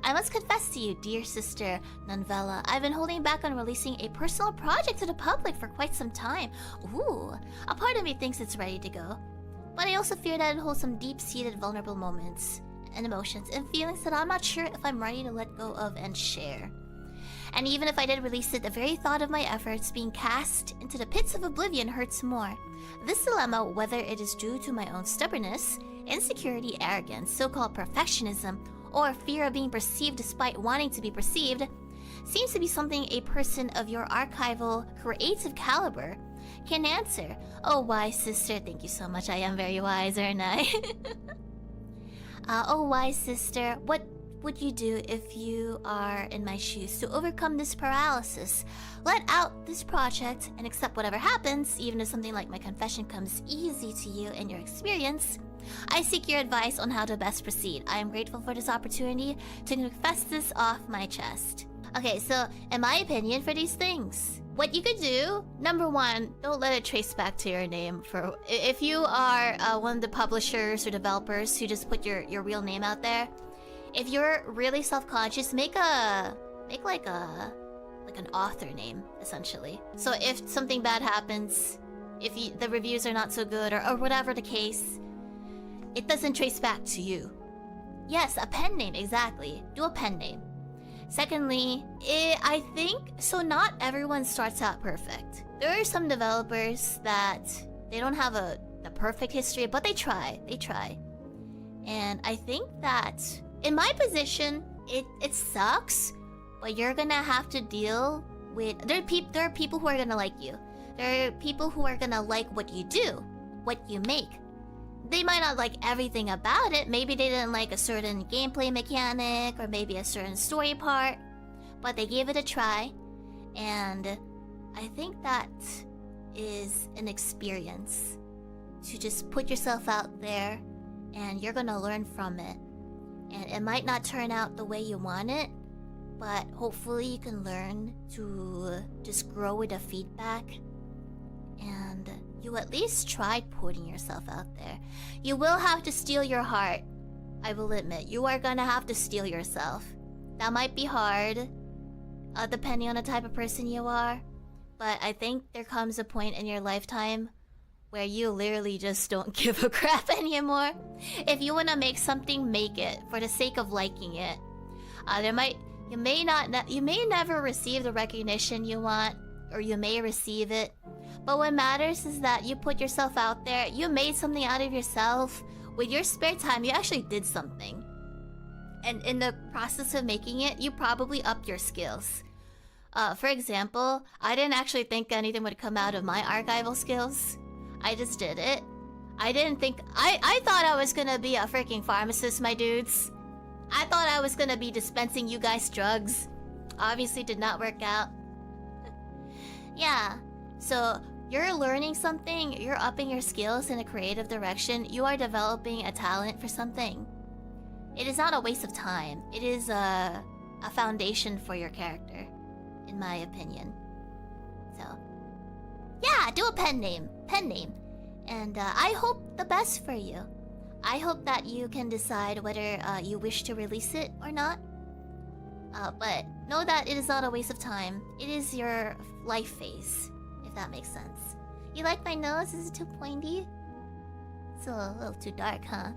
I must confess to you, dear sister Nunvella, I've been holding back on releasing a personal project to the public for quite some time. Ooh, a part of me thinks it's ready to go. But I also fear that it holds some deep-seated vulnerable moments and emotions and feelings that I'm not sure if I'm ready to let go of and share. And even if I did release it, the very thought of my efforts being cast into the pits of oblivion hurts more. This dilemma, whether it is due to my own stubbornness, insecurity, arrogance, so-called perfectionism, or fear of being perceived despite wanting to be perceived, seems to be something a person of your archival, creative caliber can answer. Oh, wise sister, thank you so much. I am very wise, aren't I? Oh, wise sister, what would you do if you are in my shoes to overcome this paralysis? Let out this project and accept whatever happens, even if something like my confession comes easy to you in your experience. I seek your advice on how to best proceed. I am grateful for this opportunity to confess this off my chest. Okay, so in my opinion for these things, what you could do, number one, don't let it trace back to your name. For if you are one of the publishers or developers who just put your real name out there, if you're really self-conscious, make like an author name, essentially. So if something bad happens, if the reviews are not so good or whatever the case, it doesn't trace back to you. Yes, a pen name, exactly. Do a pen name. Secondly, I think, so not everyone starts out perfect. There are some developers that they don't have the perfect history, but they try. And I think that, in my position, it sucks, but you're gonna have to deal with... There are people who are gonna like you. There are people who are gonna like what you do, what you make. They might not like everything about it. Maybe they didn't like a certain gameplay mechanic or maybe a certain story part, but they gave it a try. And I think that is an experience to just put yourself out there and you're gonna learn from it. And it might not turn out the way you want it, but hopefully you can learn to just grow with the feedback. And you at least tried putting yourself out there. You will have to steal your heart. I will admit, you are gonna have to steal yourself. That might be hard, depending on the type of person you are. But I think there comes a point in your lifetime where you literally just don't give a crap anymore. If you wanna make something, make it for the sake of liking it. You may never receive the recognition you want, or you may receive it. But what matters is that you put yourself out there. You made something out of yourself. With your spare time, you actually did something. And in the process of making it, you probably upped your skills. For example, I didn't actually think anything would come out of my archival skills. I just did it. I didn't think... I thought I was gonna be a freaking pharmacist, my dudes. I thought I was gonna be dispensing you guys drugs. Obviously did not work out. Yeah. So, you're learning something, you're upping your skills in a creative direction, you are developing a talent for something. It is not a waste of time. It is a foundation for your character, in my opinion. So, yeah, do a pen name. And I hope the best for you. I hope that you can decide whether you wish to release it or not. But know that it is not a waste of time. It is your life phase. If that makes sense. You like my nose? Is it too pointy? It's a little too dark, huh?